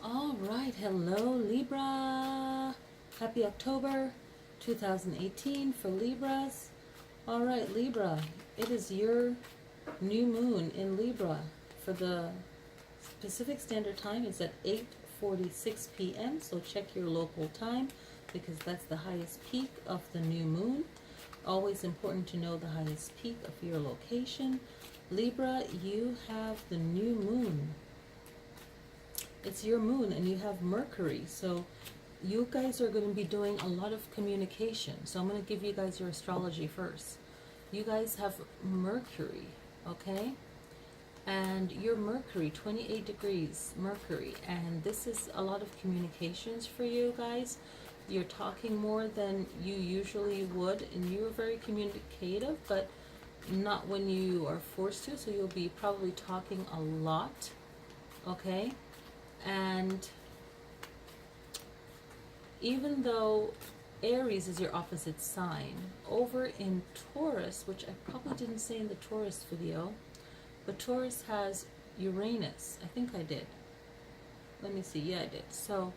All right, hello Libra. Happy October 2018 for Libras. All right, Libra, it is your new moon in Libra. For the Pacific Standard Time, it's at 8:46 p.m., so check your local time because that's the highest peak of the new moon. Always important to know the highest peak of your location. Libra, you have the new moon. It's your moon and you have Mercury, so you guys are going to be doing a lot of communication. So I'm going to give you guys your astrology first. You guys have Mercury, okay? And your Mercury, 28 degrees Mercury, and this is a lot of communications for you guys. You're talking more than you usually would, and you're very communicative, but not when you are forced to, so you'll be probably talking a lot, okay? And even though Aries is your opposite sign, over in Taurus, which I probably didn't say in the Taurus video, but Taurus has Uranus. I think I did. Let me see. Yeah, I did. So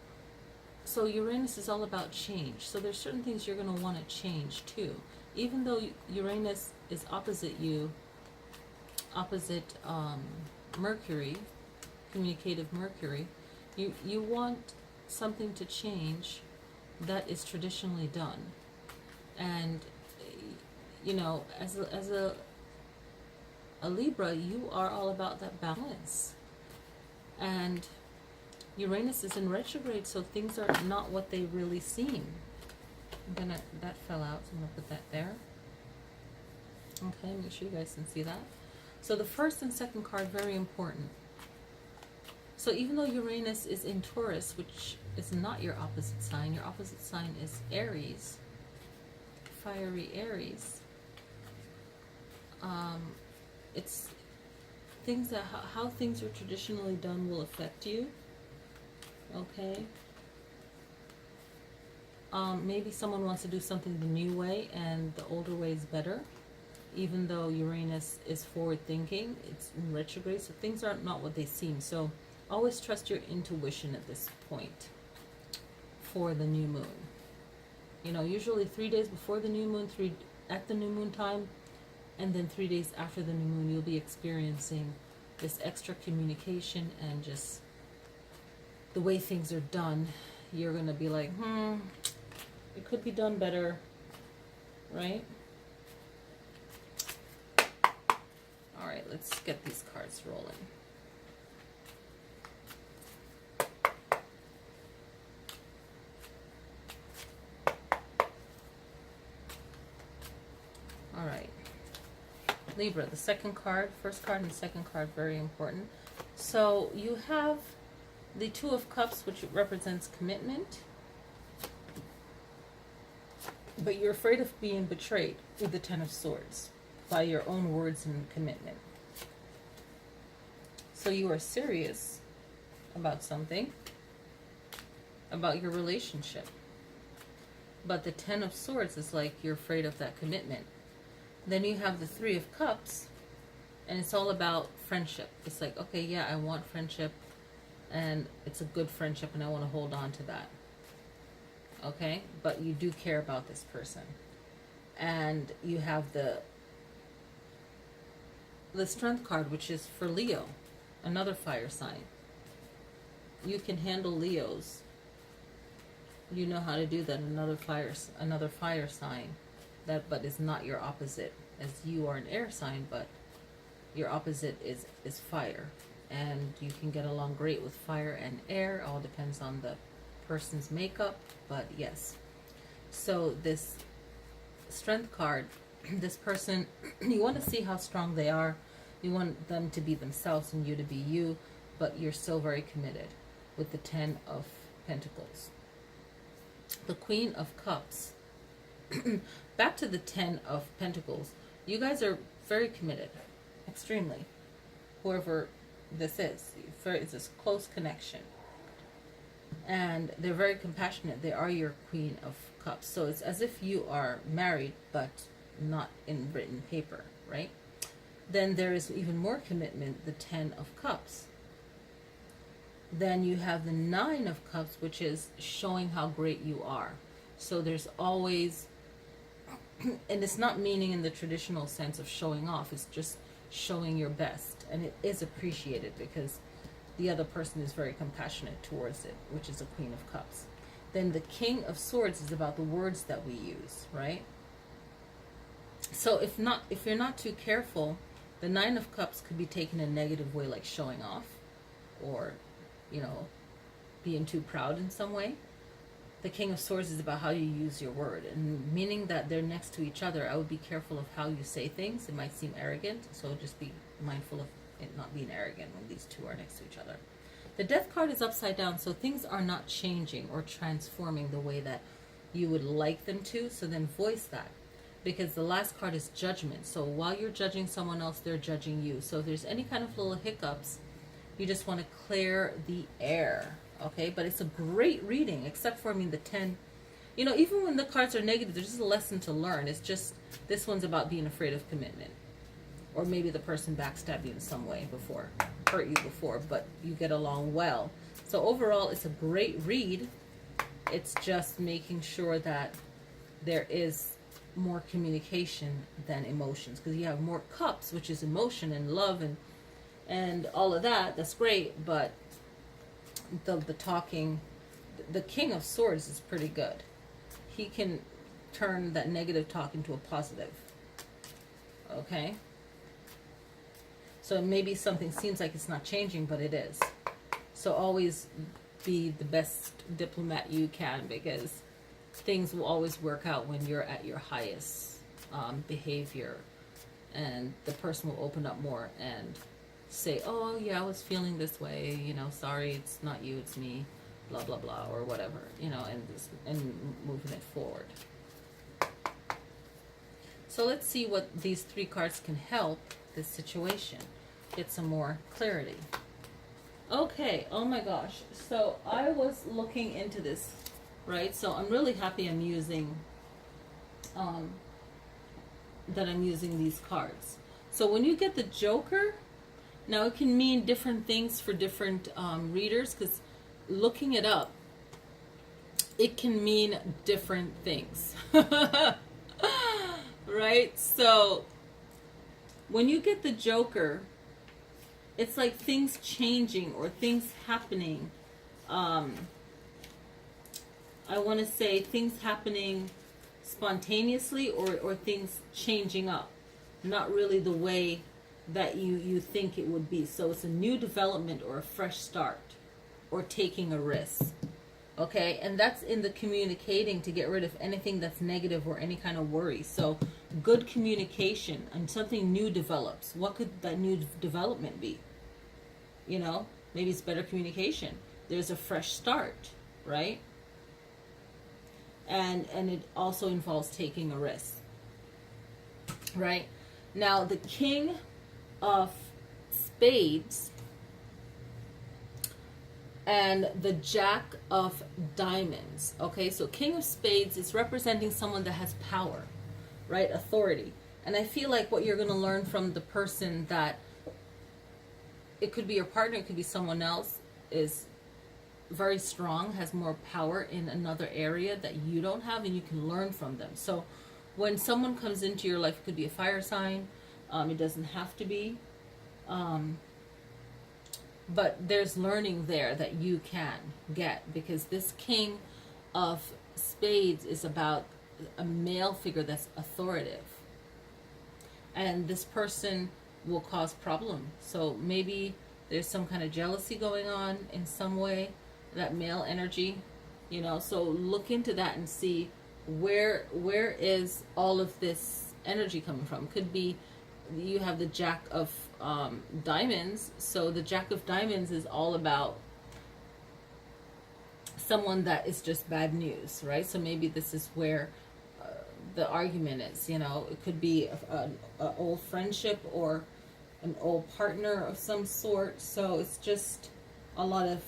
Uranus is all about change. So there's certain things you're going to want to change too. Even though Uranus is opposite you, opposite Mercury, communicative Mercury, you want something to change that is traditionally done. And you know, as a Libra, you are all about that balance. And Uranus is in retrograde, so things are not what they really seem. That fell out, so I'm gonna put that there. Okay, make sure you guys can see that. So the first and second card, very important. So even though Uranus is in Taurus, which is not your opposite sign is Aries, fiery Aries. It's things that how things are traditionally done will affect you. Okay. Maybe someone wants to do something the new way, and the older way is better. Even though Uranus is forward thinking, it's in retrograde, so things are not what they seem. So always trust your intuition at this point for the new moon. You know, usually 3 days before the new moon, 3 at the new moon time, and then 3 days after the new moon, you'll be experiencing this extra communication and just the way things are done. You're going to be like, it could be done better, right? All right, let's get these cards rolling. All right, Libra, the second card, first card and the second card, very important. So you have the Two of Cups, which represents commitment, but you're afraid of being betrayed with the Ten of Swords by your own words and commitment. So you are serious about something, about your relationship, but the Ten of Swords is like you're afraid of that commitment. Then you have the Three of Cups, and it's all about friendship. It's like, okay, yeah, I want friendship, and it's a good friendship, and I want to hold on to that. Okay? But you do care about this person. And you have the Strength card, which is for Leo, another fire sign. You can handle Leos. You know how to do that. Another fire sign. But is not your opposite, as you are an air sign, but your opposite is fire, and you can get along great with fire and air. All depends on the person's makeup, but yes. So this Strength card, this person, you want to see how strong they are. You want them to be themselves and you to be you, but you're still very committed with the Ten of Pentacles. The Queen of Cups. Back to the Ten of Pentacles. You guys are very committed, extremely. Whoever this is, it's this close connection. And they're very compassionate. They are your Queen of Cups. So it's as if you are married, but not in written paper, right? Then there is even more commitment, the Ten of Cups. Then you have the Nine of Cups, which is showing how great you are. So there's always, and it's not meaning in the traditional sense of showing off, it's just showing your best. And it is appreciated because the other person is very compassionate towards it, which is a Queen of Cups. Then the King of Swords is about the words that we use, right? So if you're not too careful, the Nine of Cups could be taken in a negative way, like showing off, or, you know, being too proud in some way. The King of Swords is about how you use your word, and meaning that they're next to each other. I would be careful of how you say things. It might seem arrogant, so just be mindful of it not being arrogant when these two are next to each other. The Death card is upside down, so things are not changing or transforming the way that you would like them to. So then voice that, because the last card is Judgment. So while you're judging someone else, they're judging you. So if there's any kind of little hiccups, you just want to clear the air, okay? But it's a great reading, except for, I mean, the 10. You know, even when the cards are negative, there's just a lesson to learn. It's just, this one's about being afraid of commitment. Or maybe the person backstabbed you in some way before, hurt you before, but you get along well. So overall, it's a great read. It's just making sure that there is more communication than emotions, because you have more cups, which is emotion and love and all of that. That's great, but the talking, the King of Swords is pretty good. He can turn that negative talk into a positive. Okay? So maybe something seems like it's not changing, but it is. So always be the best diplomat you can, because things will always work out when you're at your highest behavior, and the person will open up more and say, oh yeah, I was feeling this way, you know, sorry, it's not you, it's me, blah blah blah, or whatever, you know, and moving it forward. So let's see what these three cards can help this situation get some more clarity. Okay, oh my gosh, so I was looking into this, right? So I'm really happy I'm using that I'm using these cards. So when you get the Joker, now it can mean different things for different readers, because looking it up, it can mean different things. Right? So when you get the Joker, it's like things changing or things happening. I want to say things happening spontaneously, or things changing up. Not really the way that you think it would be. So it's a new development or a fresh start or taking a risk. Okay, and that's in the communicating to get rid of anything that's negative or any kind of worry. So good communication and something new develops. What could that new development be? You know, maybe it's better communication. There's a fresh start, right? And it also involves taking a risk, right? Now the King of Spades and the Jack of Diamonds. Okay, so King of Spades is representing someone that has power, right? Authority. And I feel like what you're going to learn from the person that, it could be your partner, it could be someone else, is very strong, has more power in another area that you don't have, and you can learn from them. So when someone comes into your life, it could be a fire sign, it doesn't have to be, but there's learning there that you can get, because this King of Spades is about a male figure that's authoritative, and this person will cause problem. So maybe there's some kind of jealousy going on in some way, that male energy, you know. So look into that and see where is all of this energy coming from. Could be you have the Jack of Diamonds. So the Jack of Diamonds is all about someone that is just bad news, right? So maybe this is where the argument is, you know. It could be an old friendship or an old partner of some sort. So it's just a lot of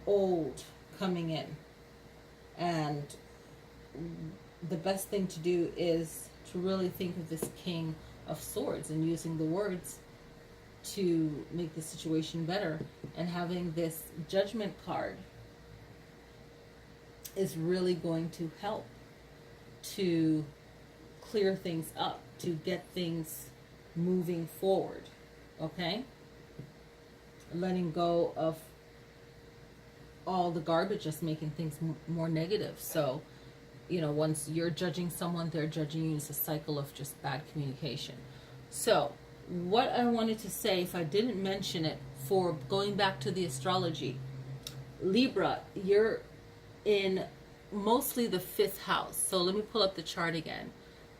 old coming in, and the best thing to do is to really think of this King of Swords and using the words to make the situation better. And having this Judgment card is really going to help to clear things up, to get things moving forward, okay? Letting go of all the garbage that's making things more negative. So, you know, once you're judging someone, they're judging you. It's a cycle of just bad communication. So, what I wanted to say, if I didn't mention it, for going back to the astrology, Libra, you're in mostly the 5th house. So let me pull up the chart again.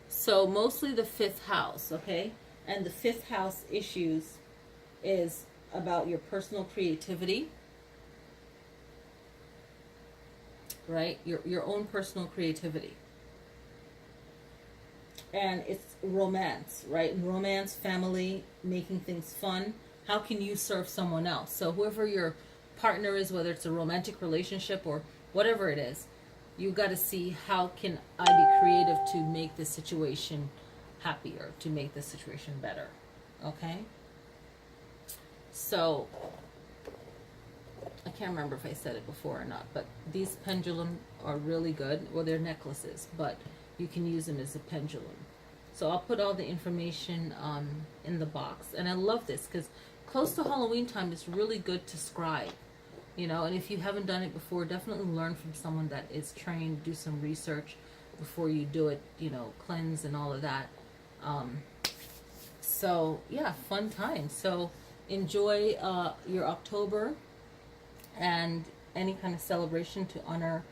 So mostly the 5th house, okay? And the 5th house issues is about your personal creativity, right? Your own personal creativity. And it's romance, right? Romance, family, making things fun. How can you serve someone else? So whoever your partner is, whether it's a romantic relationship or whatever it is, you got to see, how can I be creative to make this situation happier, to make this situation better, okay? So, I can't remember if I said it before or not, but these pendulum are really good. Well, they're necklaces, but you can use them as a pendulum. So I'll put all the information in the box. And I love this because close to Halloween time, it's really good to scribe. You know, and if you haven't done it before, definitely learn from someone that is trained, do some research before you do it, you know, cleanse and all of that. So, yeah, fun time. So, enjoy your October and any kind of celebration to honor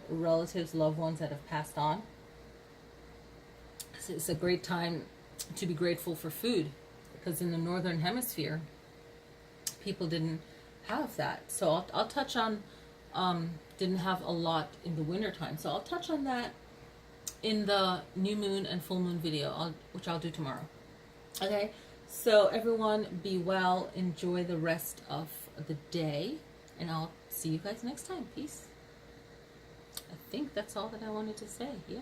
relatives, loved ones that have passed on. So it's a great time to be grateful for food, because in the Northern Hemisphere, people didn't have that. So I'll touch on, didn't have a lot in the winter time. So I'll touch on that in the new moon and full moon video, which I'll do tomorrow. Okay, so everyone be well, enjoy the rest of the day, and I'll see you guys next time. Peace. I think that's all that I wanted to say. Yeah.